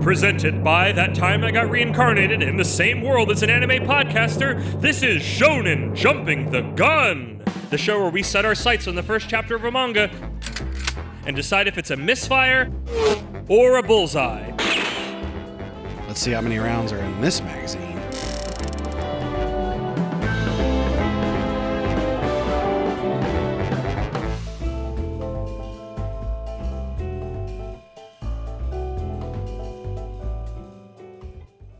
Presented by That Time I Got Reincarnated in the Same World as an Anime Podcaster, this is Shonen Jumping the Gun, the show where we set our sights on the first chapter of a manga and decide if it's a misfire or a bullseye. Let's see how many rounds are in this magazine.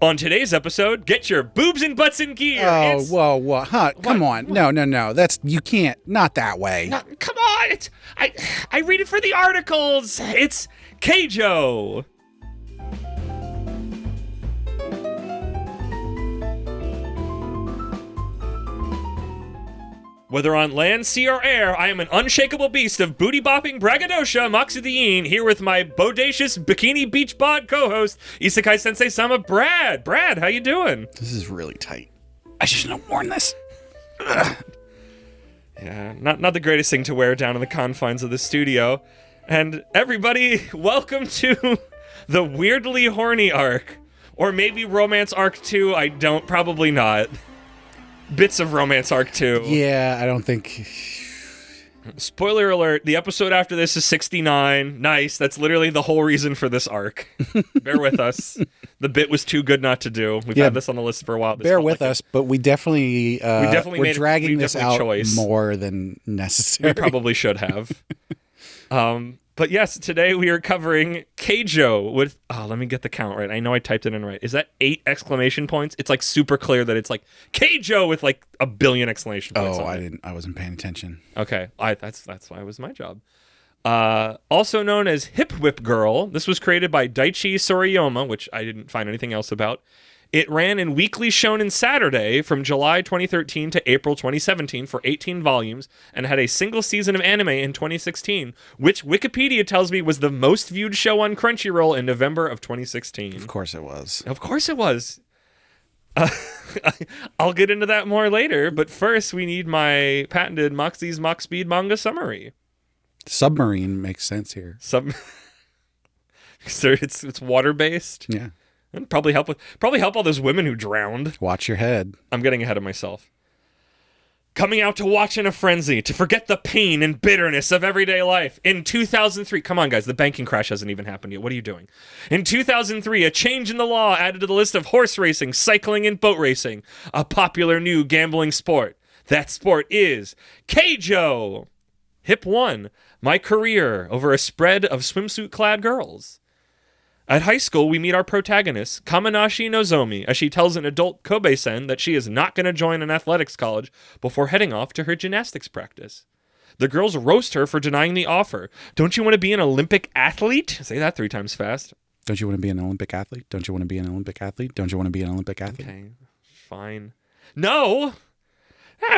On today's episode, get your boobs and butts in gear. Oh, whoa. Huh, come on. What? No. You can't. Not that way. No, come on. I read it for the articles. It's Keijo. Whether on land, sea, or air, I am an unshakable beast of booty-bopping braggadocio, Moxie the Yeen, here with my bodacious bikini beach bod co-host, Isekai Sensei-Sama, Brad. Brad, how you doing? This is really tight. I shouldn't have worn this. Yeah, not the greatest thing to wear down in the confines of the studio. And everybody, welcome to the weirdly horny arc. Or maybe romance arc 2, probably not. Bits of romance arc 2. Yeah, I don't think... Spoiler alert, the episode after this is 69. Nice, that's literally the whole reason for this arc. Bear with us. The bit was too good not to do. We've had this on the list for a while. Bear with us, but we definitely we're dragging this out more than necessary. We probably should have. But yes, today we are covering Keijo with, let me get the count right. I know I typed it in right. Is that 8 exclamation points? It's like super clear that it's like Keijo with like a billion exclamation points. Oh, I wasn't paying attention. Okay, that's why it was my job. Also known as Hip Whip Girl, this was created by Daichi Soriyama, which I didn't find anything else about. It ran in Weekly Shonen Saturday from July 2013 to April 2017 for 18 volumes and had a single season of anime in 2016, which Wikipedia tells me was the most viewed show on Crunchyroll in November of 2016. Of course it was. Of course it was. I'll get into that more later, but first we need my patented Moxie's Mock Speed manga summary. Submarine makes sense here. So it's water-based? Yeah. And probably help all those women who drowned. Watch your head. I'm getting ahead of myself. Coming out to watch in a frenzy, to forget the pain and bitterness of everyday life. In 2003, come on guys, the banking crash hasn't even happened yet. What are you doing? In 2003, a change in the law added to the list of horse racing, cycling, and boat racing, a popular new gambling sport. That sport is Keijo. Hip 1, my career over a spread of swimsuit-clad girls. At high school, we meet our protagonist, Kaminashi Nozomi, as she tells an adult Kobe-sen that she is not going to join an athletics college before heading off to her gymnastics practice. The girls roast her for denying the offer. Don't you want to be an Olympic athlete? Say that 3 times fast. Don't you want to be an Olympic athlete? Don't you want to be an Olympic athlete? Don't you want to be an Olympic athlete? Okay, fine. No!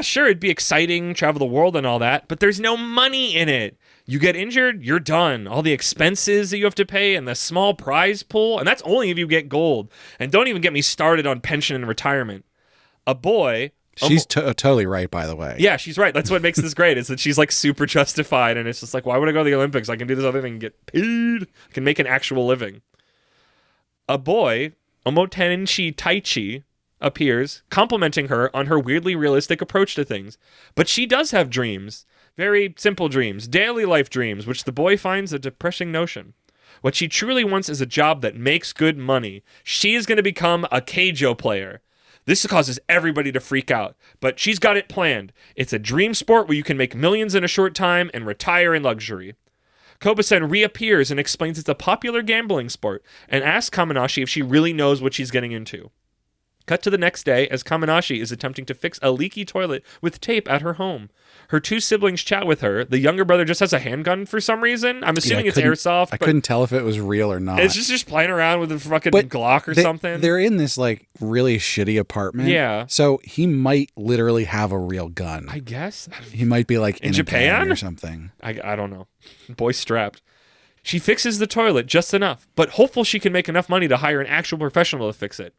Sure, it'd be exciting, travel the world and all that, but there's no money in it. You get injured, you're done. All the expenses that you have to pay and the small prize pool, and that's only if you get gold. And don't even get me started on pension and retirement. A boy... She's totally right, by the way. Yeah, she's right. That's what makes this great, is that she's like super justified, and it's just like, why would I go to the Olympics? I can do this other thing and get paid. I can make an actual living. A boy, Omotenshi Taichi, appears, complimenting her on her weirdly realistic approach to things. But she does have dreams. Very simple dreams, daily life dreams, which the boy finds a depressing notion. What she truly wants is a job that makes good money. She is going to become a Keijo player. This causes everybody to freak out, but she's got it planned. It's a dream sport where you can make millions in a short time and retire in luxury. Kobe-sen reappears and explains it's a popular gambling sport and asks Kaminashi if she really knows what she's getting into. Cut to the next day as Kaminashi is attempting to fix a leaky toilet with tape at her home. Her 2 siblings chat with her. The younger brother just has a handgun for some reason. I'm assuming it's airsoft. I couldn't tell if it was real or not. It's just playing around with a fucking Glock or something. They're in this like really shitty apartment. Yeah. So he might literally have a real gun. I guess. He might be like in Japan or something. I don't know. Boy strapped. She fixes the toilet just enough, but hopeful she can make enough money to hire an actual professional to fix it.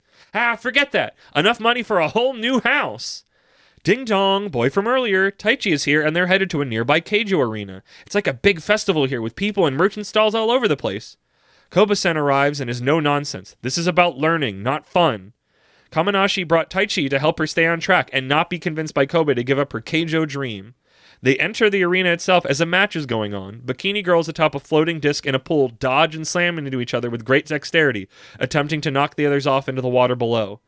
Forget that. Enough money for a whole new house. Ding dong, boy from earlier. Taichi is here and they're headed to a nearby Keijo arena. It's like a big festival here with people and merchant stalls all over the place. Koba-sen arrives and is no nonsense. This is about learning, not fun. Kaminashi brought Taichi to help her stay on track and not be convinced by Kobe to give up her Keijo dream. They enter the arena itself as a match is going on. Bikini girls atop a floating disc in a pool dodge and slam into each other with great dexterity, attempting to knock the others off into the water below.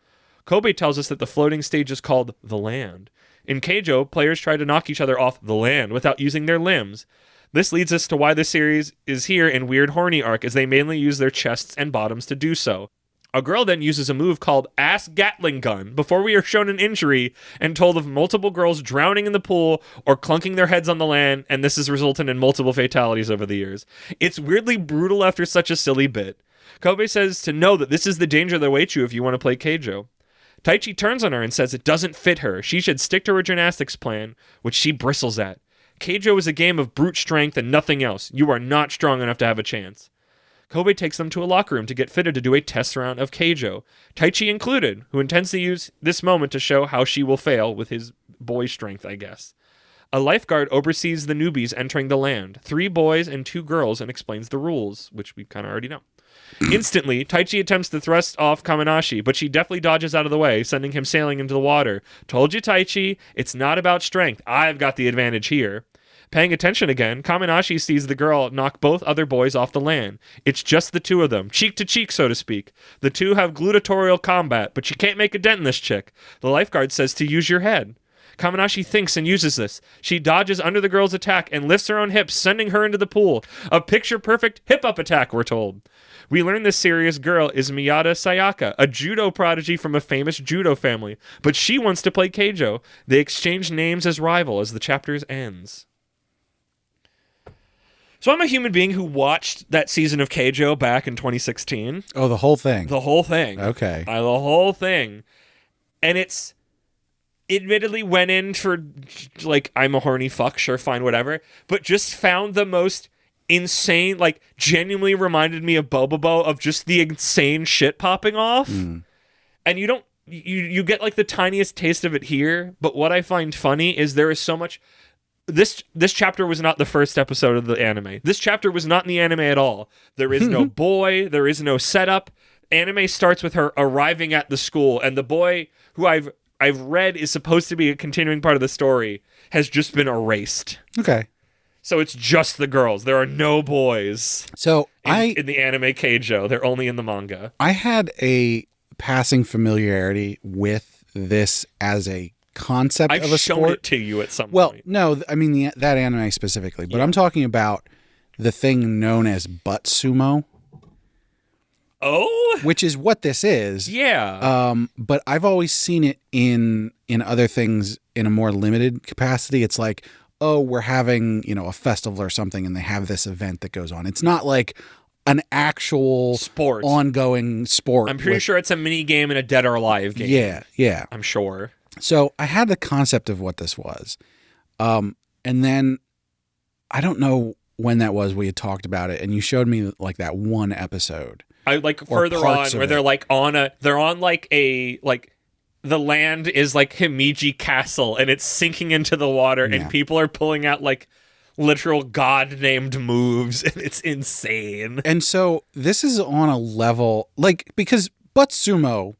Kobe tells us that the floating stage is called the land. In Keijo, players try to knock each other off the land without using their limbs. This leads us to why the series is here in Weird Horny Arc, as they mainly use their chests and bottoms to do so. A girl then uses a move called Ass Gatling Gun before we are shown an injury and told of multiple girls drowning in the pool or clunking their heads on the land, and this has resulted in multiple fatalities over the years. It's weirdly brutal after such a silly bit. Kobe says to know that this is the danger that awaits you if you want to play Keijo. Taichi turns on her and says it doesn't fit her. She should stick to her gymnastics plan, which she bristles at. Keijo is a game of brute strength and nothing else. You are not strong enough to have a chance. Kobe takes them to a locker room to get fitted to do a test round of Keijo, Taichi included, who intends to use this moment to show how she will fail with his boy strength, I guess. A lifeguard oversees the newbies entering the land, 3 boys and 2 girls, and explains the rules, which we kind of already know. Instantly, Taichi attempts to thrust off Kaminashi, but she deftly dodges out of the way, sending him sailing into the water. Told you, Taichi, it's not about strength. I've got the advantage here. Paying attention again, Kaminashi sees the girl knock both other boys off the land. It's just the 2 of them, cheek to cheek, so to speak. The 2 have gladiatorial combat, but you can't make a dent in this chick. The lifeguard says to use your head. Kaminashi thinks and uses this. She dodges under the girl's attack and lifts her own hips, sending her into the pool. A picture-perfect hip-up attack, we're told. We learn this serious girl is Miyata Sayaka, a judo prodigy from a famous judo family, but she wants to play Keijo. They exchange names as rival as the chapter ends. So I'm a human being who watched that season of Keijo back in 2016. Oh, the whole thing? The whole thing. Okay. The whole thing. And it's admittedly went in for, like, I'm a horny fuck, sure, fine, whatever, but just found the most insane, like, genuinely reminded me of Bobobo, of just the insane shit popping off. And you don't, you get, like, the tiniest taste of it here, but what I find funny is there is so much... This chapter was not the first episode of the anime. This chapter was not in the anime at all. There is no boy. There is no setup. Anime starts with her arriving at the school, and the boy who I've read is supposed to be a continuing part of the story has just been erased. Okay. So it's just the girls. There are no boys. So in the anime Keijo. They're only in the manga. I had a passing familiarity with this as a concept of a sport. I've shown it to you at some point. Well, no, I mean that anime specifically, but I'm talking about the thing known as butt sumo. Oh, which is what this is. Yeah. But I've always seen it in other things in a more limited capacity. It's like, oh, we're having, a festival or something, and they have this event that goes on. It's not like an actual sport, ongoing sport. I'm pretty sure it's a mini game and a Dead or Alive game. Yeah. I'm sure. So I had the concept of what this was. And then I don't know when that was we had talked about it, and you showed me like that one episode. I like further on where they're like they're on like a the land is like Himeji Castle and it's sinking into the water and people are pulling out like literal god named moves and it's insane. And so this is on a level like because butt sumo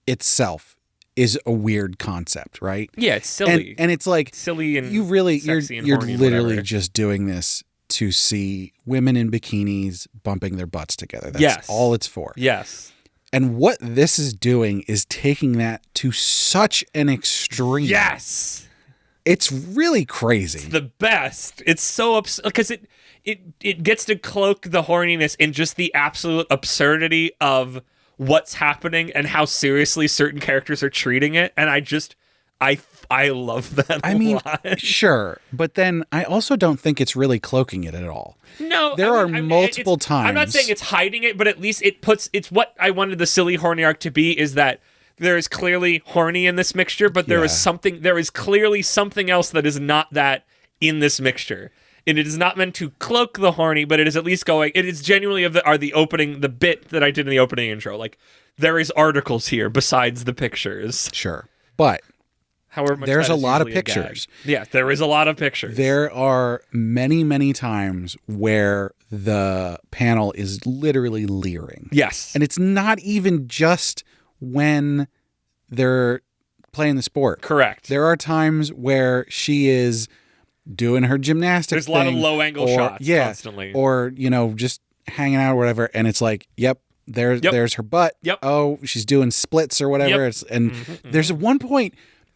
itself is a weird concept, right? Yeah, it's silly. And it's like silly and you really sexy and you're horny and literally whatever. just doing this to see women in bikinis bumping their butts together. That's all it's for. Yes. And what this is doing is taking that to such an extreme. Yes. It's really crazy. It's the best. It's so because it gets to cloak the horniness in just the absolute absurdity of what's happening and how seriously certain characters are treating it. And I love that a lot. Sure. But then I also don't think it's really cloaking it at all. No. There are multiple times. I'm not saying it's hiding it, but at least it's what I wanted the silly horny arc to be, is that there is clearly horny in this mixture, but there is clearly something else that is not that in this mixture. And it is not meant to cloak the horny, but it is at least going, it is genuinely the bit that I did in the opening intro. Like, there is articles here besides the pictures. Sure. But However much there's that a is lot of usually a gag. pictures. Yeah, there is a lot of pictures. There are many, many times where the panel is literally leering. Yes. And it's not even just when they're playing the sport. Correct. There are times where she is doing her gymnastics. There's a lot of low angle shots constantly. Or, just hanging out or whatever. And it's like, there's her butt. Yep. Oh, she's doing splits or whatever. Yep. There's one point,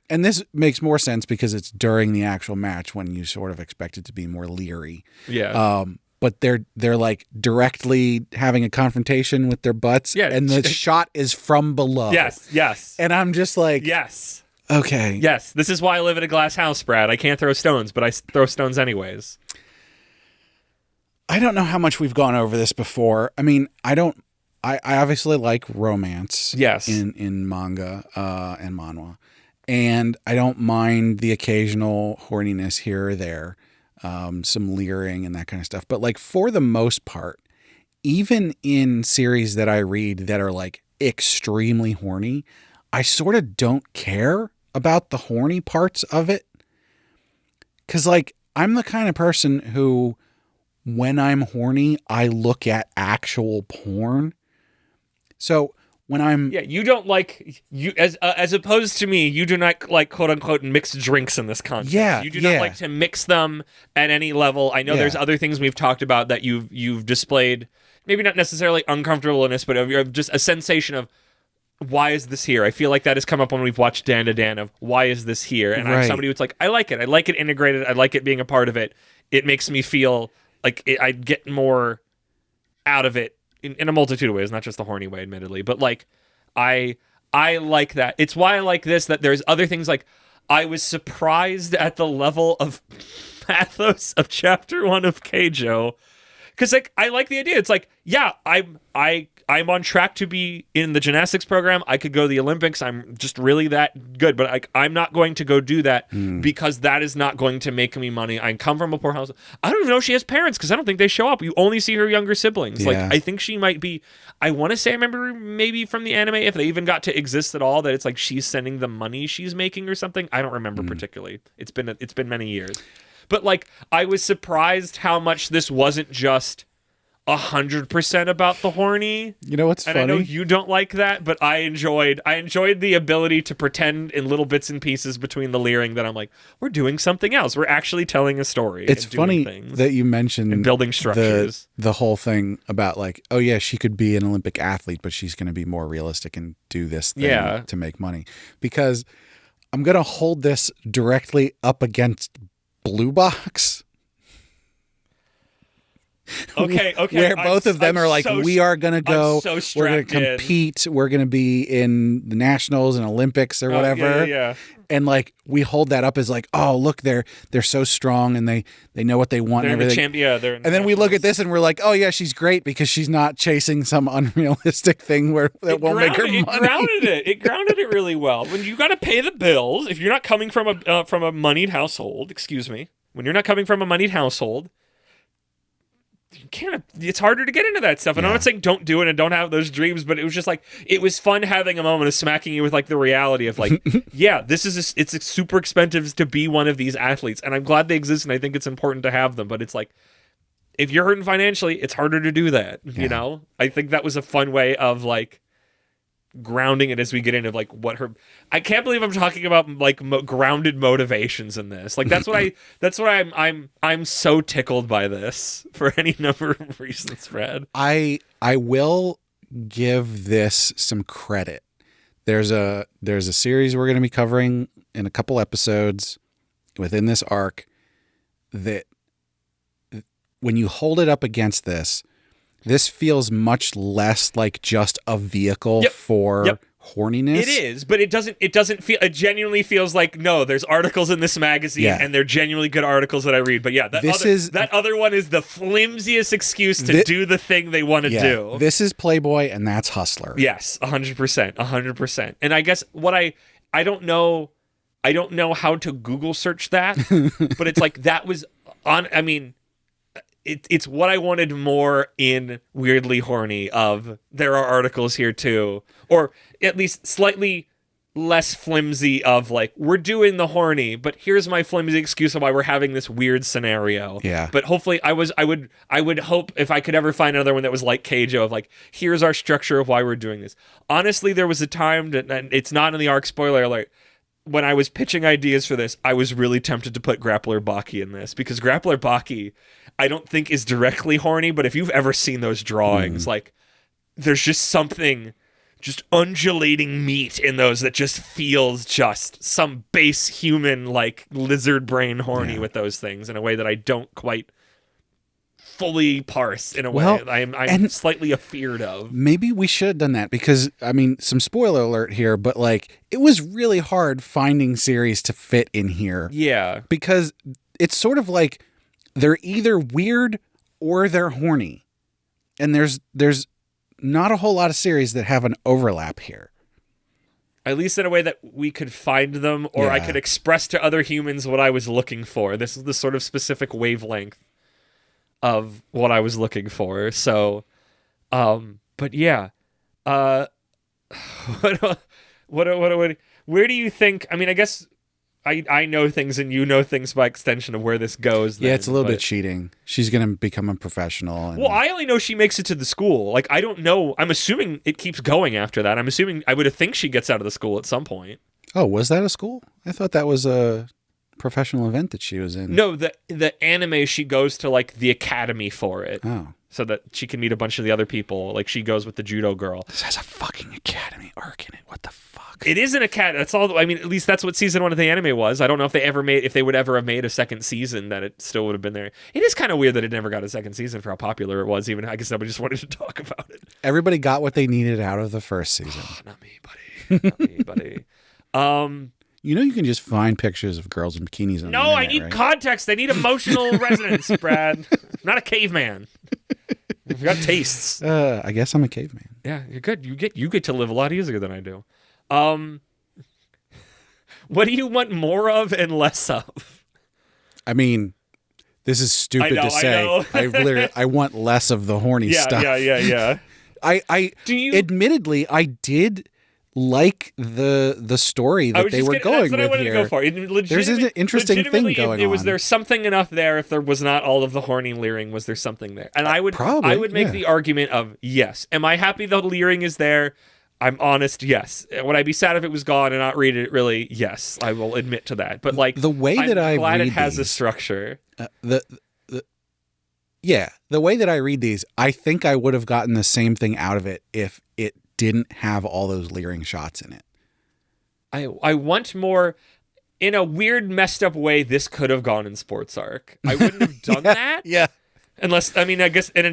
and this makes more sense because it's during the actual match when you sort of expect it to be more leery. Yeah. But they're like directly having a confrontation with their butts. Yeah. And the shot is from below. Yes. And I'm just like, yes. Okay. Yes. This is why I live in a glass house, Brad. I can't throw stones, but I throw stones anyways. I don't know how much we've gone over this before. I mean, I obviously like romance. Yes. In manga and manhwa. And I don't mind the occasional horniness here or there. Some leering and that kind of stuff. But like for the most part, even in series that I read that are like extremely horny, I sort of don't care about the horny parts of it. 'Cause like I'm the kind of person who, when I'm horny, I look at actual porn. So when I'm you don't like as opposed to me, you do not like quote unquote mixed drinks in this context. You do not like to mix them at any level. I know there's other things we've talked about that you've displayed, maybe not necessarily uncomfortableness, but of just a sensation of why is this here? I feel like that has come up when we've watched Dan to Dan of why is this here? And I'm somebody who's like, I like it integrated, I like it being a part of it. It makes me feel like I get more out of it. In a multitude of ways, not just the horny way, admittedly, but like I like that. It's why I like this, that there's other things like I was surprised at the level of pathos of chapter 1 of Keijo. Because like I like the idea. It's like, yeah, I'm on track to be in the gymnastics program. I could go to the Olympics. I'm just really that good. But like, I'm not going to go do that because that is not going to make me money. I come from a poor house. I don't even know if she has parents because I don't think they show up. You only see her younger siblings. Yeah. Like, I think she might be. I want to say I remember maybe from the anime, if they even got to exist at all, that it's like she's sending the money she's making or something. I don't remember particularly. It's been many years. But like, I was surprised how much this wasn't just 100% about the horny. You know what's funny? I know you don't like that, but I enjoyed the ability to pretend in little bits and pieces between the leering that I'm like, we're doing something else. We're actually telling a story. It's funny that you mentioned and building structures. The whole thing about like, oh yeah, she could be an Olympic athlete, but she's going to be more realistic and do this thing to make money. Because I'm going to hold this directly up against Blue Box. Okay. Where both of them are like, we are going to go, we're going to compete, we're going to be in the nationals and Olympics or whatever. Yeah. And like, we hold that up as like, oh, look, they're so strong and they know what they want and everything. They're and then we look at this and we're like, oh yeah, she's great because she's not chasing some unrealistic thing that won't make her money. It grounded it really well. When you got to pay the bills, if you're not coming from a moneyed household, when you're not coming from a moneyed household, it's harder to get into that stuff. And I'm not saying don't do it and don't have those dreams, but it was just like, it was fun having a moment of smacking you with like the reality of like, yeah, it's super expensive to be one of these athletes. And I'm glad they exist. And I think it's important to have them, but it's like, if you're hurting financially, it's harder to do that. You know, I think that was a fun way of like grounding it as we get into like what I can't believe I'm talking about like grounded motivations in this. Like that's what I'm so tickled by this for any number of reasons, Fred. I will give this some credit. There's a series we're going to be covering in a couple episodes within this arc that when you hold it up against this feels much less like just a vehicle for horniness. It is, but it doesn't feel, it genuinely feels like, no, there's articles in this magazine and they're genuinely good articles that I read. But yeah, that other one is the flimsiest excuse to do the thing they want to do. This is Playboy and that's Hustler. Yes, 100%. And I guess what I don't know how to Google search that, but it's like that was on, I mean, it's what I wanted more in Weirdly Horny of there are articles here too, or at least slightly less flimsy of like, we're doing the horny, but here's my flimsy excuse of why we're having this weird scenario. Yeah. But hopefully I would hope if I could ever find another one that was like Keijo of like, here's our structure of why we're doing this. Honestly, there was a time that, and it's not in the arc, spoiler alert, when I was pitching ideas for this, I was really tempted to put Grappler Baki in this, because Grappler Baki I don't think is directly horny, but if you've ever seen those drawings, like there's just something just undulating meat in those that just feels just some base human like lizard brain horny with those things in a way that I don't quite fully parse in a way I'm slightly afeared of. Maybe we should have done that, because I mean, some spoiler alert here, but like it was really hard finding series to fit in here. Yeah. Because it's sort of like they're either weird or they're horny. And there's not a whole lot of series that have an overlap here. At least in a way that we could find them, or I could express to other humans what I was looking for. This is the sort of specific wavelength of what I was looking for. So, but yeah. Where do you think, I mean, I guess I know things and you know things by extension of where this goes. Yeah, it's a little bit cheating. She's going to become a professional. Well, I only know she makes it to the school. Like, I don't know. I'm assuming it keeps going after that. I'm assuming, I would think she gets out of the school at some point. Oh, was that a school? I thought that was a professional event that she was in. No, the anime, she goes to, like, the academy for it. Oh. So that she can meet a bunch of the other people. Like, she goes with the judo girl. This has a fucking academy arc in it. What the fuck? It is an academy. That's all. I mean, at least that's what season 1 of the anime was. I don't know if they would ever have made a second season, that it still would have been there. It is kind of weird that it never got a second season for how popular it was. Even I guess nobody just wanted to talk about it. Everybody got what they needed out of the first season. Not me, buddy. Not me, buddy. You know, you can just find pictures of girls in bikinis on the internet, I need right? context. I need emotional resonance, Brad. I'm not a caveman. We've got tastes. I guess I'm a caveman. Yeah, you're good. You get to live a lot easier than I do. What do you want more of and less of? I mean, this is stupid to say. I want less of the horny stuff. Yeah. Admittedly, I did like the story that they were going with here. That's what I wanted to go for. There's an interesting thing going on. Was there something enough there? If there was not all of the horny leering, was there something there? And I would make the argument of yes. Am I happy the leering is there? I'm honest, yes. Would I be sad if it was gone and not read it? Really, yes. I will admit to that. But like the way that I'm glad it has a structure. The way that I read these, I think I would have gotten the same thing out of it if it didn't have all those leering shots in it. I want more. In a weird, messed up way, this could have gone in Sports Arc. I wouldn't have done that. Yeah. Unless, I mean, I guess there's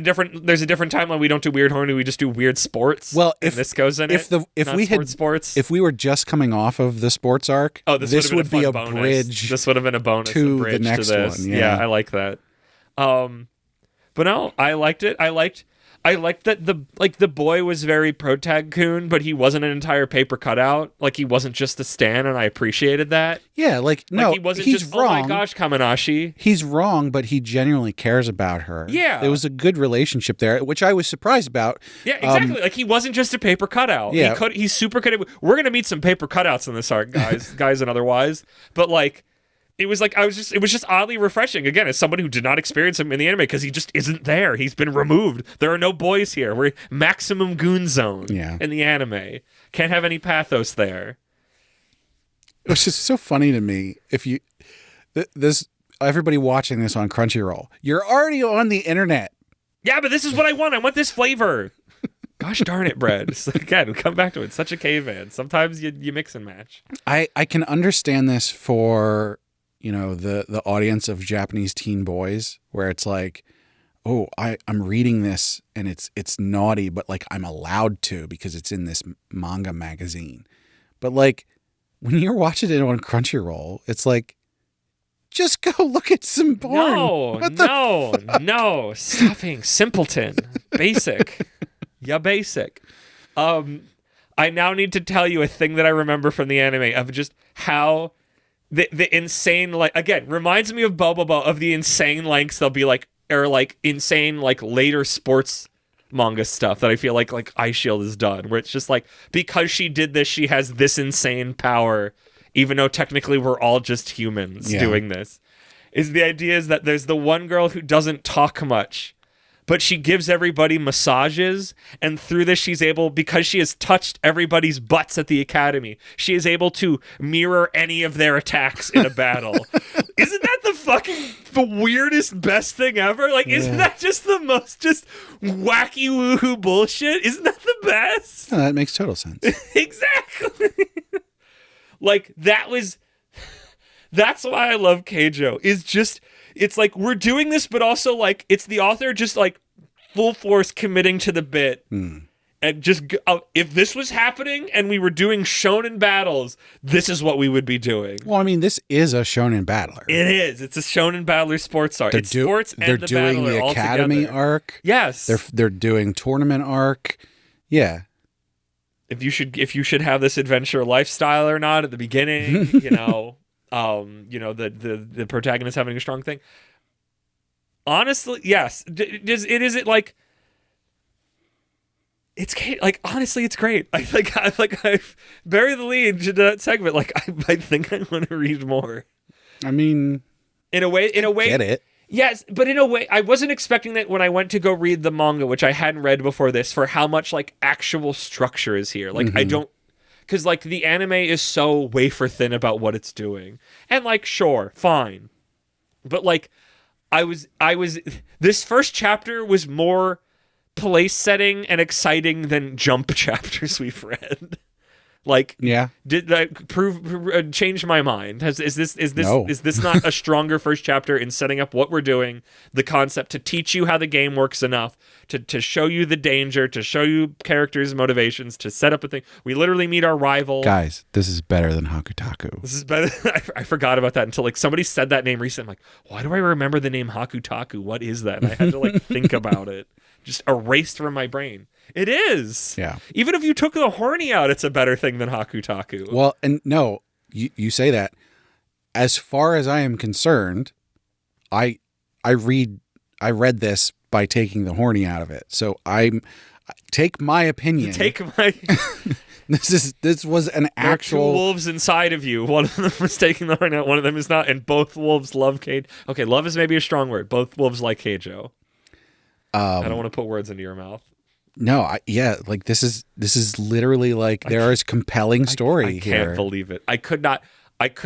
a different timeline. We don't do weird horny. We just do weird sports. Well, if this goes in if we were just coming off of the Sports Arc, this would be a bridge. This would have been a bonus to bridge the next to this. one. Yeah, I like that. But no, I liked it. I liked that the boy was very protag-kun, but he wasn't an entire paper cutout. Like, he wasn't just a stan, and I appreciated that. Yeah, he wasn't he's just wrong. Oh my gosh, Kamanashi. He's wrong, but he genuinely cares about her. Yeah. There was a good relationship there, which I was surprised about. Yeah, exactly. Like, he wasn't just a paper cutout. Yeah. He's super good. We're going to meet some paper cutouts in this arc, guys and otherwise. But, like, it was just oddly refreshing. Again, as someone who did not experience him in the anime, because he just isn't there. He's been removed. There are no boys here. We're maximum goon zone in the anime. Can't have any pathos there. Which is so funny to me. If you, everybody watching this on Crunchyroll, you're already on the internet. Yeah, but this is what I want. I want this flavor. Gosh darn it, Brad. Again, come back to it. Such a caveman. Sometimes you mix and match. I can understand this for, the audience of Japanese teen boys, where it's like, oh, I'm reading this and it's naughty, but like I'm allowed to because it's in this manga magazine. But like when you're watching it on Crunchyroll, it's like, just go look at some porn. No. Stop being simpleton. Basic. Yeah, basic. I now need to tell you a thing that I remember from the anime of just how the insane, like, again, reminds me of Bobobo, of the insane lengths they'll be like, or like insane, like later sports manga stuff that I feel like Ice Shield has done, where it's just like, because she did this, she has this insane power, even though technically we're all just humans doing this. Is the idea is that there's the one girl who doesn't talk much, but she gives everybody massages, and through this she's able, because she has touched everybody's butts at the academy, she is able to mirror any of their attacks in a battle. Isn't that the weirdest, best thing ever? Like, isn't that just the most just wacky woohoo bullshit? Isn't that the best? No, that makes total sense. Exactly. Like, that's why I love Keijo, is just, it's like, we're doing this, but also, like, it's the author just, like, full force committing to the bit. And just, if this was happening and we were doing shonen battles, this is what we would be doing. Well, I mean, this is a shonen battler. It is. It's a shonen battler sports art. It's sports and they're the doing battler the all academy together. arc. Yes. They're doing tournament arc. Yeah. If you should have this adventure lifestyle or not at the beginning, the protagonist having a strong thing. Honestly, yes. Is it like, it's like, honestly, it's great. I bury the lead to that segment. Like, I think I want to read more. I mean, in a way, get it. Yes, but in a way, I wasn't expecting that when I went to go read the manga, which I hadn't read before this, for how much like actual structure is here. Like, I don't, because like the anime is so wafer thin about what it's doing, and like, sure, fine, but like, I was this first chapter was more place setting and exciting than jump chapters we've read. Like, did that change my mind? Is this not a stronger first chapter in setting up what we're doing, the concept, to teach you how the game works enough, to show you the danger, to show you characters' motivations, to set up a thing. We literally meet our rival. Guys, this is better than Hakutaku. This is better. I forgot about that until like somebody said that name recently. I'm like, why do I remember the name Hakutaku? What is that? And I had to like think about it. Just erased from my brain. It is. Yeah. Even if you took the horny out, it's a better thing than Hakutaku. Well, and no, you say that. As far as I am concerned, I read this by taking the horny out of it. So take my opinion. This was an actual. There are two wolves inside of you. One of them is taking the horny out. One of them is not. And both wolves love Keijo. Okay, love is maybe a strong word. Both wolves like Keijo. I don't want to put words into your mouth. No, like this is literally like there is compelling story here. I can't believe it. I could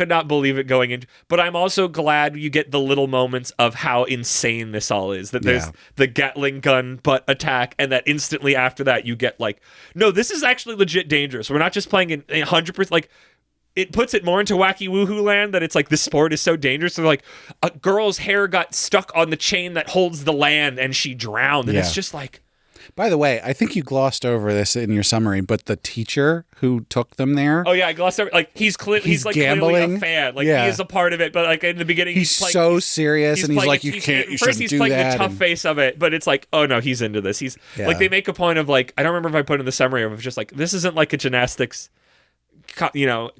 not believe it going into, but I'm also glad you get the little moments of how insane this all is. That there's the Gatling gun butt attack, and that instantly after that you get like, no, this is actually legit dangerous. We're not just playing in 100%. Like, it puts it more into wacky woohoo land that it's like this sport is so dangerous. So like a girl's hair got stuck on the chain that holds the land and she drowned. And it's just like. By the way, I think you glossed over this in your summary, but the teacher who took them there. Oh yeah, I glossed over. Like he's like gambling. Clearly a fan. Like he is a part of it. But like in the beginning, he's playing, so serious, and he's like, you can't. You first, he's playing that, the tough face of it, but it's like, oh no, he's into this. He's like, they make a point of like, I don't remember if I put in the summary of just like, this isn't like a gymnastics,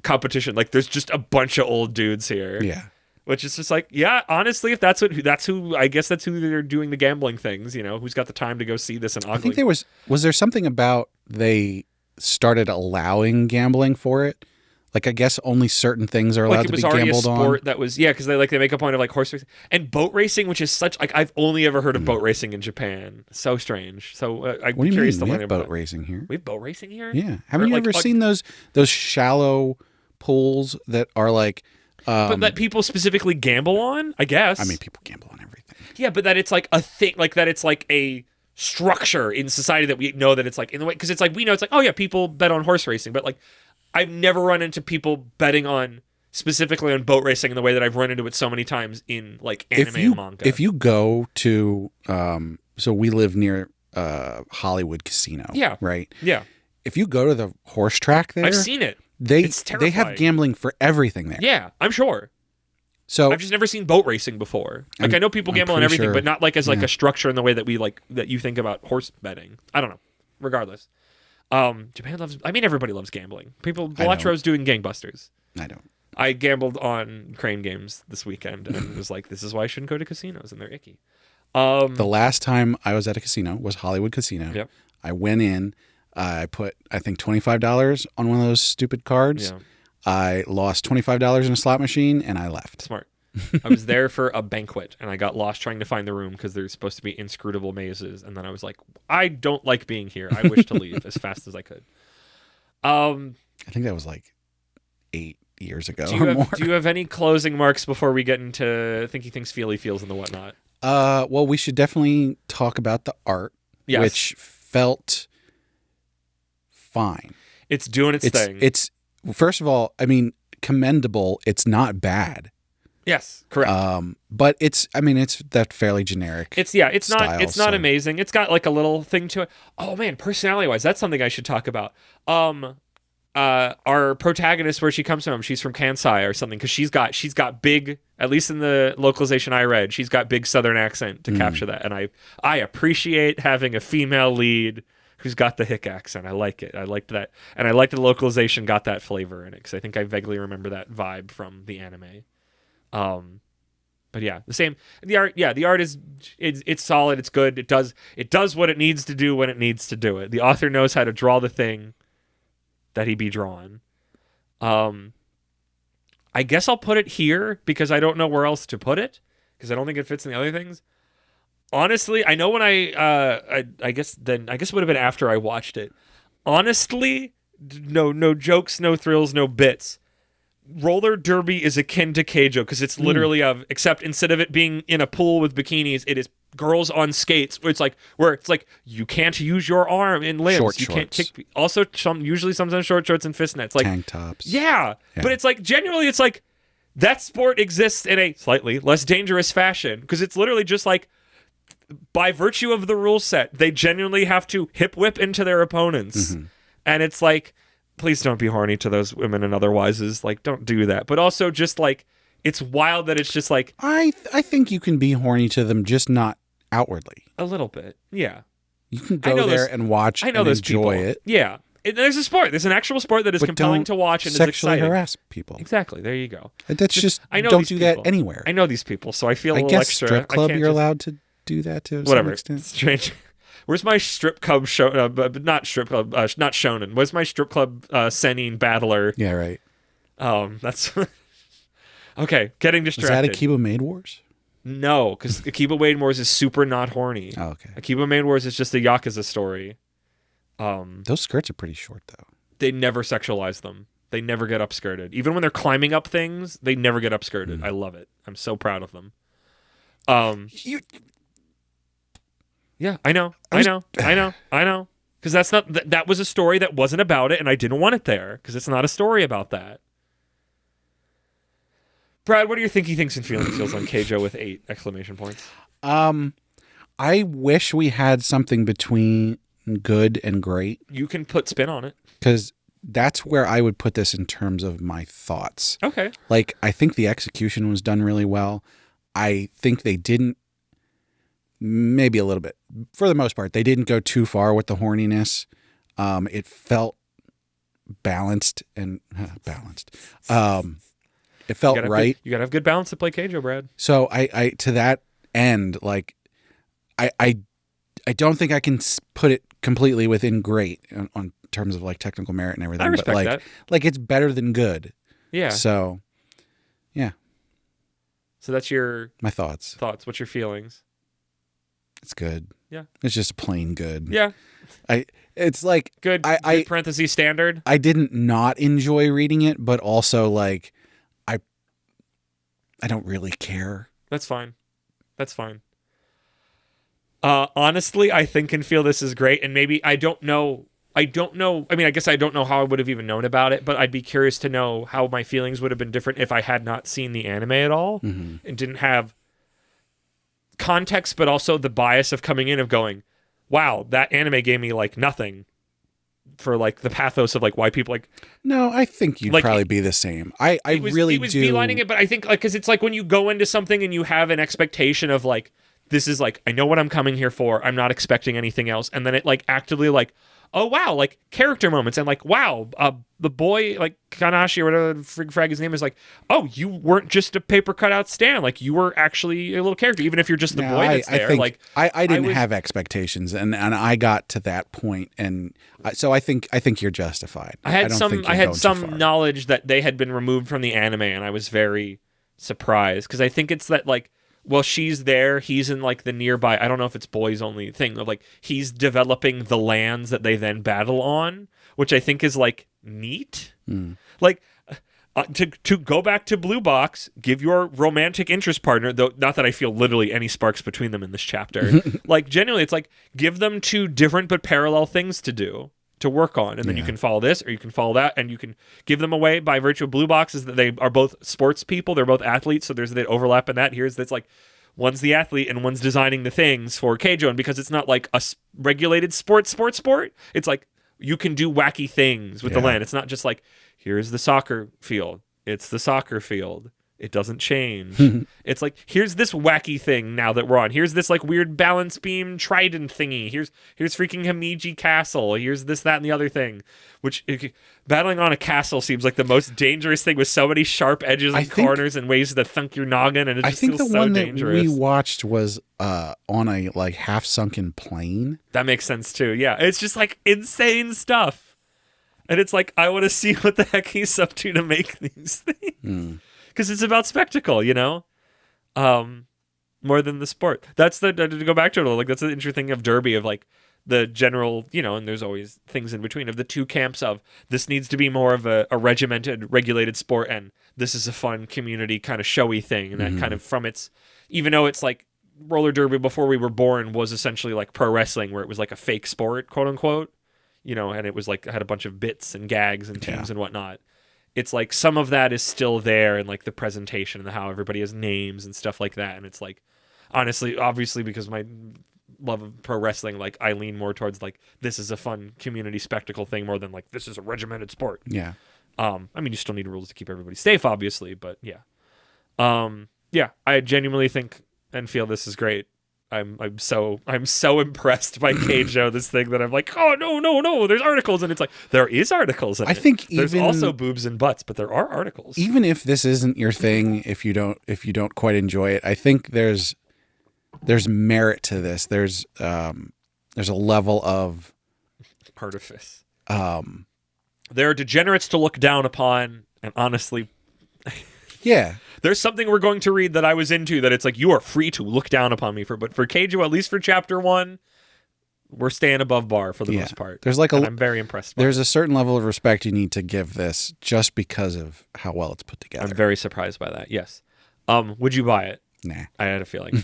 competition. Like there's just a bunch of old dudes here. Yeah. Which is just like, yeah, honestly, if that's who I guess that's who they're doing the gambling things, who's got the time to go see this and ogling. I think there was there something about they started allowing gambling for it? Like, I guess only certain things are allowed to be gambled on. Like, it was already a sport that was, because they make a point of like horse racing and boat racing, which is such, like, I've only ever heard of boat racing in Japan. So strange. So I'm curious to learn about boat racing here. We have boat racing here? Yeah. Haven't you ever seen those shallow pools that are like, but that people specifically gamble on, I guess. I mean, people gamble on everything. Yeah, but that it's like a thing, like that it's like a structure in society that we know that it's like in the way, because it's like we know it's like, oh yeah, people bet on horse racing, but like I've never run into people betting on specifically on boat racing in the way that I've run into it so many times in like anime and manga. If you go to, so we live near Hollywood Casino, right? Yeah. If you go to the horse track there, I've seen it. They have gambling for everything there. Yeah, I'm sure. So I've just never seen boat racing before. Like I know people gamble on everything, but not like as like a structure in the way that we like that you think about horse betting. I don't know. Regardless, Japan loves. I mean, everybody loves gambling. Belatro's doing gangbusters. I don't. I gambled on crane games this weekend and was like, this is why I shouldn't go to casinos and they're icky. The last time I was at a casino was Hollywood Casino. Yep. I went in. I put, I think, $25 on one of those stupid cards. Yeah. I lost $25 in a slot machine, and I left. Smart. I was there for a banquet, and I got lost trying to find the room because there's supposed to be inscrutable mazes. And then I was like, I don't like being here. I wish to leave as fast as I could. I think that was like 8 years ago do more. you have any closing marks before we get into Thinky Thinks Feely Feels and the whatnot? Well, we should definitely talk about the art, Yes. which felt fine. It's doing its thing. It's first of all, I mean, commendable. It's not bad. Yes, correct. But it's that fairly generic. It's style, not amazing. It's got like a little thing to it. Oh man, personality wise, that's something I should talk about. Our protagonist, where she comes from, she's from Kansai or something, because she's got big, at least in the localization I read, she's got big Southern accent to capture that, and I appreciate having a female lead who's got the hick accent. I like it. I liked that, and I like the localization got that flavor in it, because I think I vaguely remember that vibe from the anime. But yeah, the art is it's solid, it's good, it does what it needs to do when it needs to do it. The author knows how to draw the thing that he be drawn. I guess I'll put it here because I don't know where else to put it, because I don't think it fits in the other things. Honestly, I know when I guess it would have been after I watched it. Honestly, no jokes, no thrills, no bits. Roller derby is akin to Keijo because it's literally except instead of it being in a pool with bikinis, it is girls on skates. Where it's like you can't use your arm and limbs. Short you shorts. can't kick. Also, sometimes short shorts and fishnets. Like Tank tops. yeah, but it's like genuinely, it's like that sport exists in a slightly less dangerous fashion because it's literally just like by virtue of the rule set, they genuinely have to hip whip into their opponents, and it's like. Please don't be horny to those women and otherwises. Like, don't do that. But also, just like, it's wild that it's just like I think you can be horny to them, just not outwardly. a little bit. Yeah, You can go there and watch and enjoy it. Yeah, there's a sport. There's an actual sport that is But compelling don't to watch and is sexually exciting. harass people. Exactly. There you go. That's just I know don't these do people. that anywhere. I know these people, so I feel a I little guess extra. strip club I can't you're just- allowed to do that to Whatever. some extent. Strange. Where's my strip club show? But not strip club. Not Shonen. Where's my strip club Senin battler? Yeah, right. That's okay. Getting Is distracted. that Akiba Maid Wars? No, because Akiba Maid Wars is super not horny. Oh, okay. Akiba Maid Wars is just a Yakuza story. Those skirts are pretty short though. They never sexualize them. They never get upskirted. Even when they're climbing up things, they never get upskirted. I love it. I'm so proud of them. Yeah, I know. Because that's not that was a story that wasn't about it, and I didn't want it there because it's not a story about that. Brad, what are your thinky thinks and feels on Keijo with 8 exclamation points? I wish we had something between good and great, You can put spin on it. because that's where I would put this in terms of my thoughts. Okay. Like, I think the execution was done really well. I think they didn't, maybe a little bit, for the most part, they didn't go too far with the horniness. It felt balanced and balanced. It felt right. You gotta have good balance to play Keijo, Brad. So I to that end, like, I don't think I can put it completely within great on terms of like technical merit and everything. I respect but like, that. like it's better than good. Yeah. So, yeah, So that's your my thoughts. thoughts. What's your feelings? It's good. Yeah. It's just plain good. Yeah. It's like Good. Good parentheses standard. I didn't not enjoy reading it, but also like I don't really care. That's fine. That's fine. Honestly, I think and feel this is great, and maybe I don't know. I mean, I guess I don't know how I would have even known about it, but I'd be curious to know how my feelings would have been different if I had not seen the anime at all and didn't have context, but also the bias of coming in of going, wow, that anime gave me like nothing for like the pathos of like why people like. No, I think you'd Like, probably be the same. I It was really beelining do. it, but I think like because it's like when you go into something and you have an expectation of like this is like, I know what I'm coming here for. I'm not expecting anything else. And then it like actively like, oh wow, like character moments and like, wow, the boy like Kanashi or whatever the frag his name is, like, oh, you weren't just a paper cutout Stan, like you were actually a little character, even if you're just the boy that's there. Like I didn't have expectations, and I got to that point, and so I think you're justified. I had some knowledge that they had been removed from the anime, and I was very surprised because I think it's that like, well, she's there, he's in like the nearby, I don't know if it's boys only thing of like, he's developing the lands that they then battle on, which I think is like neat. Like to go back to Blue Box, give your romantic interest partner, though not that I feel literally any sparks between them in this chapter, like genuinely it's like give them two different but parallel things to do, to work on, and then you can follow this or you can follow that, and you can give them away by virtue of Blue Boxes that they are both sports people, they're both athletes, so there's that overlap in that. Here's that's like one's the athlete and one's designing the things for Keijo, and because it's not like a regulated sport, it's like you can do wacky things with the land. It's not just like, here's the soccer field, it's the soccer field, it doesn't change. It's like, here's this wacky thing now that we're on. Here's this like weird balance beam trident thingy. Here's freaking Himeji Castle. Here's this, that, and the other thing. Which battling on a castle seems like the most dangerous thing with so many sharp edges and corners and ways to thunk your noggin, and it just feels so dangerous. I think the one that we watched was on a like half sunken plane. That makes sense too. Yeah, it's just like insane stuff, and it's like I want to see what the heck he's up to make these things. Because it's about spectacle, you know, more than the sport. That's to go back to it, like that's the interesting thing of Derby, of like the general, you know, and there's always things in between of the two camps of this needs to be more of a regimented, regulated sport, and this is a fun community kind of showy thing, and that kind of from its, even though it's like roller derby before we were born was essentially like pro wrestling, where it was like a fake sport, quote unquote, you know, and it was like had a bunch of bits and gags and teams and whatnot. It's like some of that is still there, and like the presentation and how everybody has names and stuff like that. And it's like, honestly, obviously, because my love of pro wrestling, like I lean more towards like this is a fun community spectacle thing more than like this is a regimented sport. Yeah. I mean, you still need rules to keep everybody safe, obviously, but yeah. Yeah, I genuinely think and feel this is great. I'm so impressed by Keijo, this thing that I'm like, oh no, there's articles, and it's like there is articles in I think there's also boobs and butts, but there are articles. Even if this isn't your thing, if you don't quite enjoy it, I think there's merit to this. There's a level of artifice. There are degenerates to look down upon, and honestly, yeah. There's something we're going to read that I was into that it's like, you are free to look down upon me for, but for Keijo, at least for chapter 1, we're staying above bar for the most part. There's like I'm very impressed by there's a certain level of respect you need to give this just because of how well it's put together. I'm very surprised by that. Yes. Would you buy it? Nah. I had a feeling.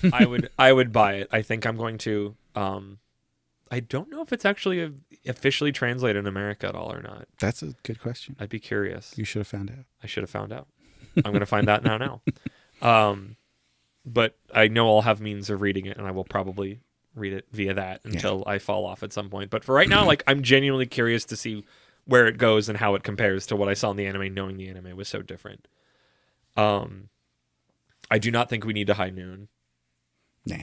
I would buy it. I think I'm going to. I don't know if it's actually officially translated in America at all or not. That's a good question. I'd be curious. You should have found out. I should have found out. I'm going to find that now. But I know I'll have means of reading it, and I will probably read it via that until I fall off at some point. But for right now, like I'm genuinely curious to see where it goes and how it compares to what I saw in the anime, knowing the anime was so different. I do not think we need to high noon. Nah.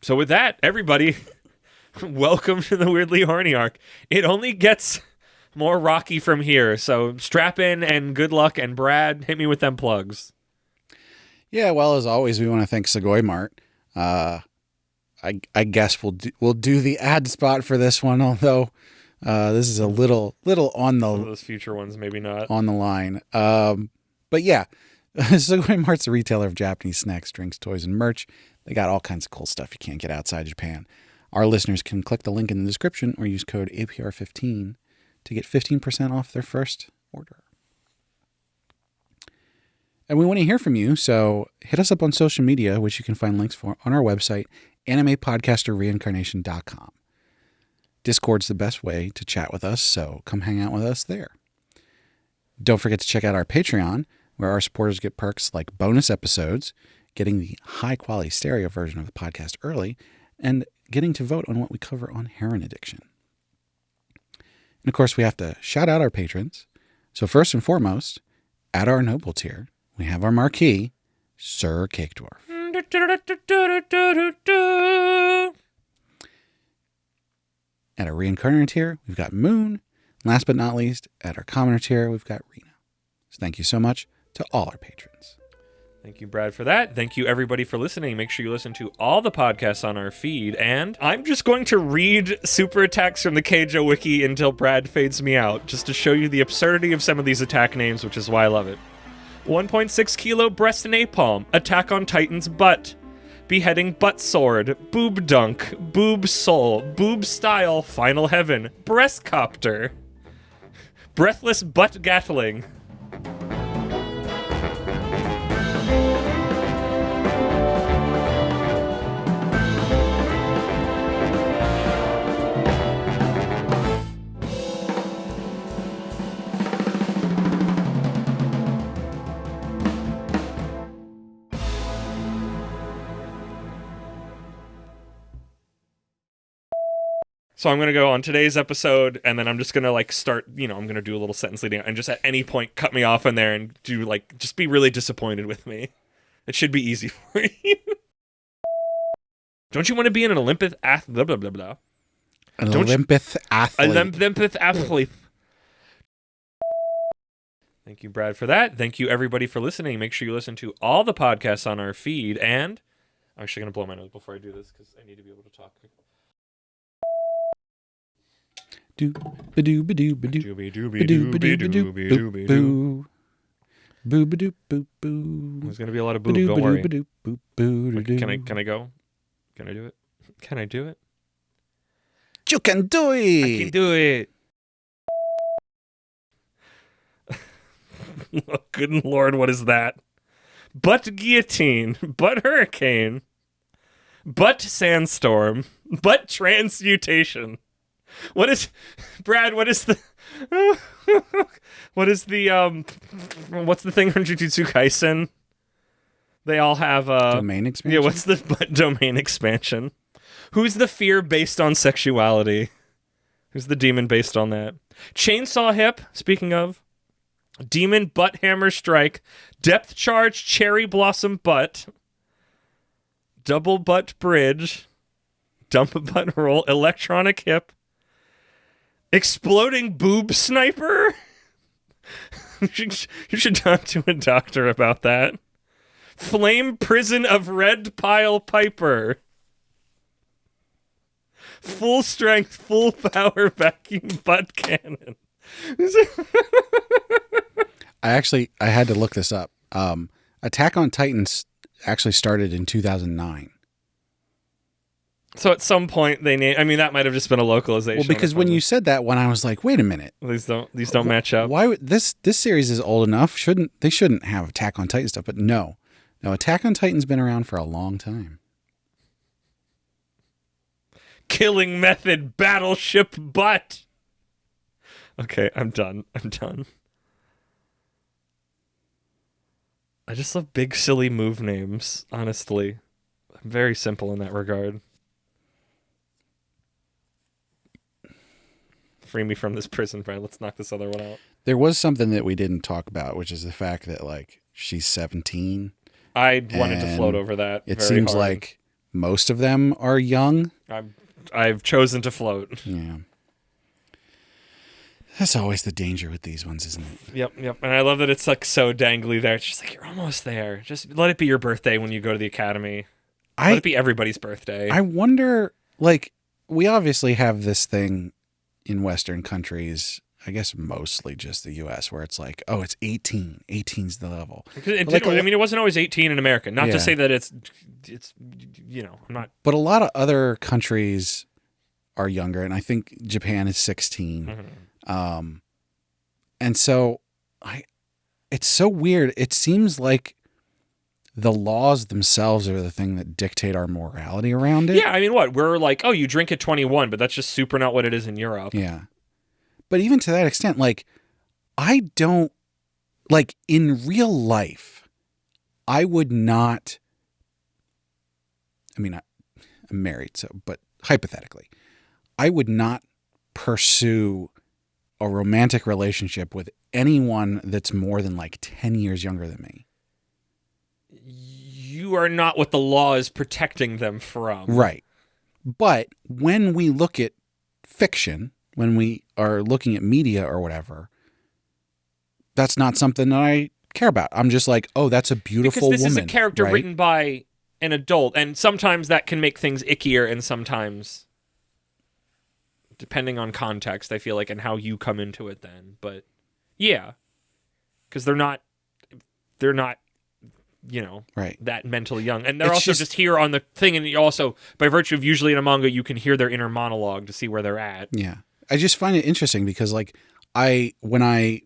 So with that, everybody, welcome to the Weirdly Horny arc. It only gets more rocky from here, so strap in and good luck. And Brad, hit me with them plugs. Yeah, well, as always, we want to thank Sugoi Mart. I guess we'll do the ad spot for this one, although this is a little on the some of those future ones, maybe not on the line. But yeah, Sugoi Mart's a retailer of Japanese snacks, drinks, toys, and merch. They got all kinds of cool stuff you can't get outside Japan. Our listeners can click the link in the description or use code APR15 to get 15% off their first order. And we want to hear from you, so hit us up on social media, which you can find links for on our website, animepodcasterreincarnation.com. Discord's the best way to chat with us, so come hang out with us there. Don't forget to check out our Patreon, where our supporters get perks like bonus episodes, getting the high-quality stereo version of the podcast early, and getting to vote on what we cover on heroin addiction. And of course, we have to shout out our patrons. So first and foremost, at our noble tier, we have our marquee, Sir Cake Dwarf. At our reincarnator tier, we've got Moon. Last but not least, at our commoner tier, we've got Rena. So thank you so much to all our patrons. Thank you, Brad, for that. Thank you, everybody, for listening. Make sure you listen to all the podcasts on our feed. And I'm just going to read super attacks from the Keijo wiki until Brad fades me out, just to show you the absurdity of some of these attack names, which is why I love it. 1.6 kilo breast napalm. Attack on Titan's butt. Beheading butt sword. Boob dunk. Boob soul. Boob style. Final heaven. Breast copter. Breathless butt gatling. So I'm going to go on today's episode, and then I'm just going to, like, start, I'm going to do a little sentence leading, and just at any point cut me off in there and do, like, just be really disappointed with me. It should be easy for you. Don't you want to be an Olympic athlete? Blah, blah, blah, blah. An Olympic athlete. Olympic athlete. Thank you, Brad, for that. Thank you, everybody, for listening. Make sure you listen to all the podcasts on our feed, and I'm actually going to blow my nose before I do this, because I need to be able to talk. Do ba do ba do ba do ba do ba do ba do boo boo boo ba do boo boo. There's gonna be a lot of boo. Don't worry. Wait, Can I go? Can I do it? Can I do it? You can do it. I can do it. Oh, good Lord, what is that? Butt guillotine, butt hurricane, butt sandstorm, butt transmutation. What is, Brad, what is the, what's the thing from Jujutsu Kaisen? They all have domain expansion? Yeah, what's the domain expansion? Who's the fear based on sexuality? Who's the demon based on that? Chainsaw hip, speaking of. Demon butt hammer strike. Depth charge cherry blossom butt. Double butt bridge. Dump butt roll. Electronic hip. Exploding boob sniper? You should talk to a doctor about that. Flame prison of red pile piper. Full strength, full power vacuum butt cannon. I had to look this up. Attack on Titans actually started in 2009. So at some point they that might have just been a localization. Well, because when you said that one, I was like, wait a minute. These don't match up. Why would this series is old enough? They shouldn't have Attack on Titan stuff, but no, Attack on Titan's been around for a long time. Killing method battleship butt. Okay, I'm done. I just love big silly move names, honestly. I'm very simple in that regard. Free me from this prison, Brian. Let's knock this other one out. There was something that we didn't talk about, which is the fact that, like, she's 17. I wanted to float over that. It seems hard. like most of them are young. I've chosen to float. Yeah. That's always the danger with these ones, isn't it? Yep. And I love that it's, like, so dangly there. It's just like, you're almost there. Just let it be your birthday when you go to the academy. Let it be everybody's birthday. I wonder, like, we obviously have this thing in Western countries, I guess mostly just the U.S., where it's like, oh, it's 18. 18's the level. It wasn't always 18 in America. Not to say that it's I'm not. But a lot of other countries are younger, and I think Japan is 16. Mm-hmm. And so it's so weird. It seems like the laws themselves are the thing that dictate our morality around it. Yeah, we're like, oh, you drink at 21, but that's just super not what it is in Europe. Yeah. But even to that extent, like, I don't, like, in real life, I would not, I'm married, but hypothetically, I would not pursue a romantic relationship with anyone that's more than, like, 10 years younger than me. you are not what the law is protecting them from. Right. But when we look at fiction, when we are looking at media or whatever, that's not something that I care about. I'm just like, oh, that's a beautiful woman. Because this is a character right? written by an adult, and sometimes that can make things ickier, and sometimes, depending on context, I feel like, and how you come into it then. But yeah, because they're not, right. that mentally young, and they're also just here on the thing, and you also, by virtue of usually in a manga, you can hear their inner monologue to see where they're at. Yeah, I just find it interesting because, like, when I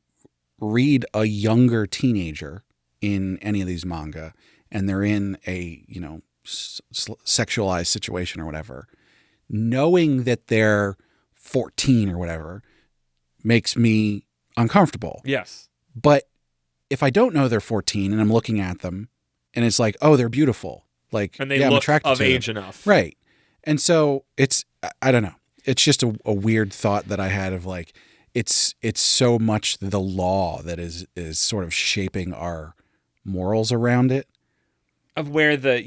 read a younger teenager in any of these manga, and they're in a sexualized situation or whatever, knowing that they're 14 or whatever makes me uncomfortable. Yes, but if I don't know they're 14 and I'm looking at them and it's like, oh, they're beautiful, like, and they I'm look attracted of to age them. enough, right? And so I don't know. It's just a weird thought that I had of like, it's so much the law that is sort of shaping our morals around it. Of where but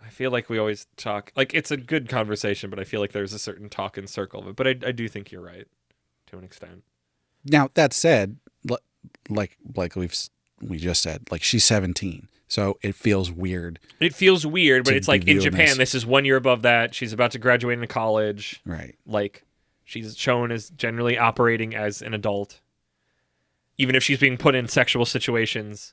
I feel like we always talk, like, it's a good conversation, but I feel like there's a certain talk in circle of it. But I do think you're right to an extent. Now, that said, like we just said, like, she's 17, so it feels weird. It feels weird, but it's like in Japan, this is 1 year above that. She's about to graduate into college. Right. Like, she's shown as generally operating as an adult. Even if she's being put in sexual situations.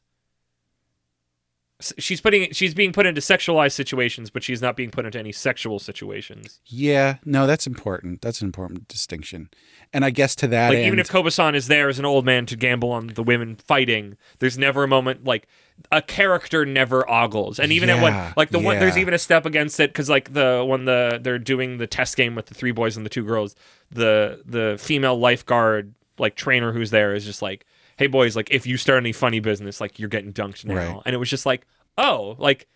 She's being put into sexualized situations, but she's not being put into any sexual situations. Yeah, no, that's important. That's an important distinction. And I guess to that end, even if Koba-san is there as an old man to gamble on the women fighting, there's never a moment, like, a character never ogles. And even at one, like, one, there's even a step against it, because, like, they're doing the test game with the 3 boys and the 2 girls, the female lifeguard, like, trainer who's there is just like, hey boys, like, if you start any funny business, like, you're getting dunked now. Right. And it was just like, oh, like,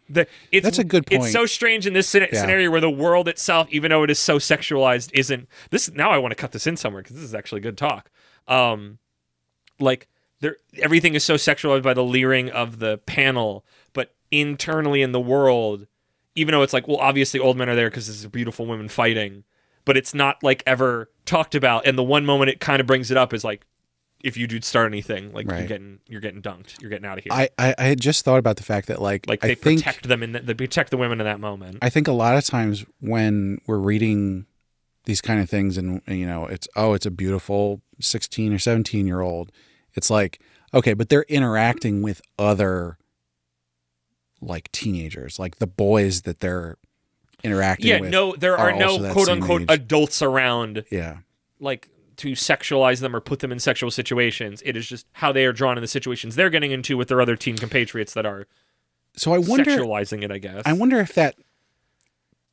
that's a good point. It's so strange in this scenario where the world itself, even though it is so sexualized, isn't this. Now I want to cut this in somewhere because this is actually good talk. Like, everything is so sexualized by the leering of the panel, but internally in the world, even though it's like, well, obviously old men are there because there's beautiful women fighting, but it's not, like, ever talked about. And the one moment it kind of brings it up is like, if you do start anything, like, right, you're getting dunked, you're getting out of here. I had just thought about the fact that, like they protect them they protect the women in that moment. I think a lot of times when we're reading these kind of things, and it's a beautiful 16 or 17-year-old, it's like, okay, but they're interacting with other, like, teenagers, like the boys that they're interacting with. Yeah, there are no quote unquote adults around. Yeah, like, to sexualize them or put them in sexual situations. It is just how they are drawn in the situations they're getting into with their other teen compatriots that are sexualizing it, I guess. I wonder if that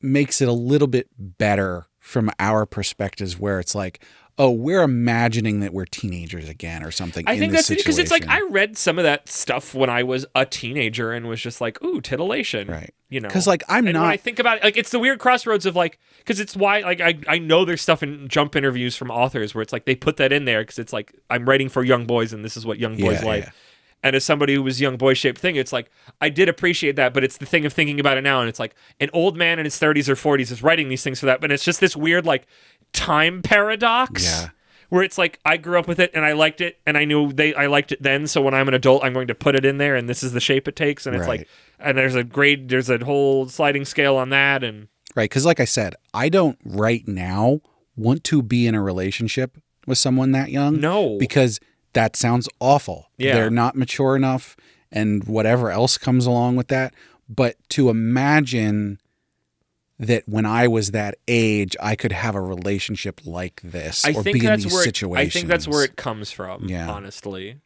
makes it a little bit better from our perspectives, where it's like, oh, we're imagining that we're teenagers again or something. I think that's because it's like, I read some of that stuff when I was a teenager and was just like, ooh, titillation. Right. Because, like, when I think about it, like, it's the weird crossroads of, like, because it's why, like, I know there's stuff in Jump interviews from authors where it's like they put that in there because it's like, I'm writing for young boys and this is what young boys like. Yeah. And as somebody who was young boy shaped thing, it's like, I did appreciate that, but it's the thing of thinking about it now, and it's like an old man in his 30s or 40s is writing these things for that, but it's just this weird, like, time paradox. Yeah. Where it's like, I grew up with it and I liked it and I knew I liked it then, so when I'm an adult I'm going to put it in there and this is the shape it takes, and it's right. Like, and there's a whole sliding scale on that, and right, because like I said, I don't right now want to be in a relationship with someone that young. No. Because that sounds awful. Yeah. They're not mature enough and whatever else comes along with that. But to imagine that when I was that age, I could have a relationship like this or be in these situations. I think that's where it comes from, yeah. Honestly.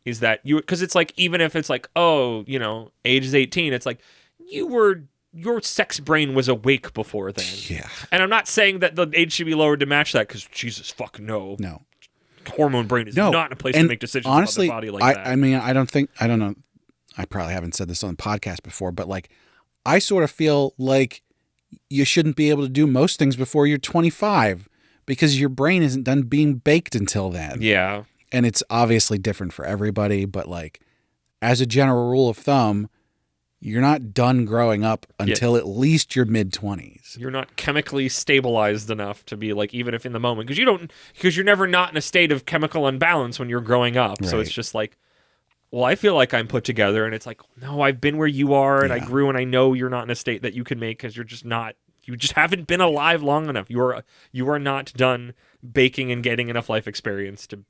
Is that because it's like, even if it's like, oh, age is 18, it's like, your sex brain was awake before then. Yeah. And I'm not saying that the age should be lowered to match that, because Jesus, fuck no. No. Hormone brain is not in a place to make decisions honestly, about the body like that. I mean, I don't know. I probably haven't said this on the podcast before, but, like, I sort of feel like you shouldn't be able to do most things before you're 25 because your brain isn't done being baked until then. Yeah. And it's obviously different for everybody, but like as a general rule of thumb, you're not done growing up until at least your mid-20s. You're not chemically stabilized enough to be like, even if in the moment, because you're never not in a state of chemical imbalance when you're growing up. So it's just like, well, I feel like I'm put together, and it's like, no, I've been where you are, and I grew, and I know you're not in a state that you can make because you're just not. You just haven't been alive long enough. You are not done baking and getting enough life experience to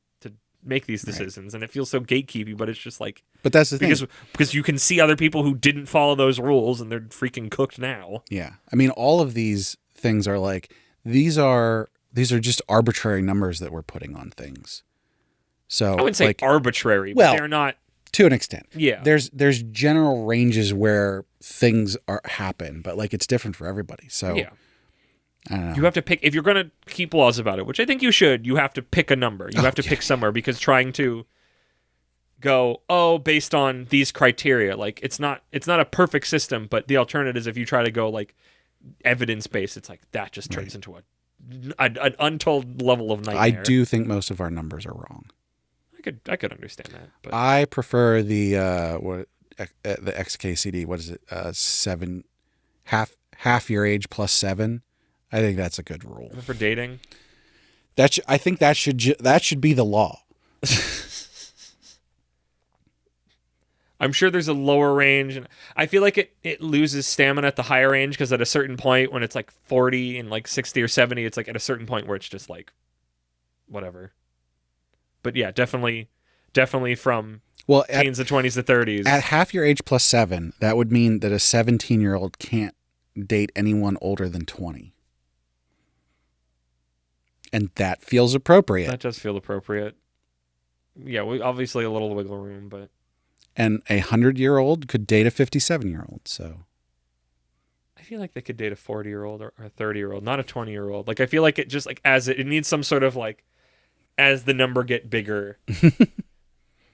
make these decisions, and it feels so gatekeepy. But it's just like, but that's the thing, because you can see other people who didn't follow those rules, and they're freaking cooked now. Yeah, I mean, all of these things are like these are just arbitrary numbers that we're putting on things. So I wouldn't say like, arbitrary, but they're not. To an extent. Yeah. There's general ranges where things happen, but like it's different for everybody. So yeah. I don't know. You have to pick, if you're going to keep laws about it, which I think you should, you have to pick a number. You have to pick somewhere, because trying to go, based on these criteria, like it's not a perfect system, but the alternative is if you try to go like evidence-based, it's like that just turns into an untold level of nightmare. I do think most of our numbers are wrong. I could understand that. But I prefer the XKCD. What is it? 7, half your age plus 7. I think that's a good rule for dating. I think that should be the law. I'm sure there's a lower range, and I feel like it loses stamina at the higher range, because at a certain point when it's like 40 and like 60 or 70, it's like at a certain point where it's just like whatever. But yeah, definitely from teens to 20s to 30s. At half your age plus 7, that would mean that a 17-year-old can't date anyone older than 20. And that feels appropriate. That does feel appropriate. Yeah, obviously a little wiggle room, but... And a 100-year-old could date a 57-year-old, so... I feel like they could date a 40-year-old or a 30-year-old, not a 20-year-old. Like, I feel like it just, like, it needs some sort of, like, as the number get bigger,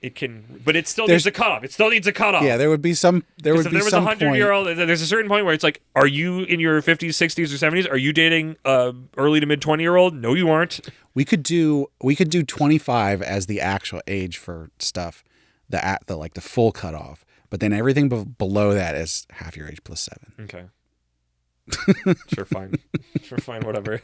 it can, but it still needs a cutoff. It still needs a cutoff. Yeah, there would be some. There was a 100-year-old. There's a certain point where it's like, are you in your 50s, 60s, or 70s? Are you dating early to mid 20-year-old? No, you aren't. We could do 25 as the actual age for stuff, the like the full cutoff. But then everything below that is half your age plus 7. Okay. Sure, fine. Whatever.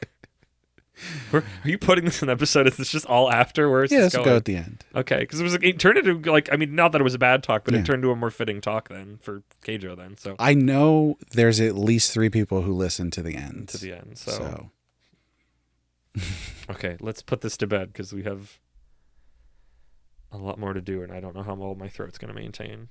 Are you putting this in an episode? Is this just all after? Where is this going? Let's go at the end. Okay, because it turned into like, I mean, not that it was a bad talk, but it turned to a more fitting talk then for Keijo then. So I know there's at least 3 people who listen to the end. So. Okay, let's put this to bed because we have a lot more to do, and I don't know how well my throat's going to maintain.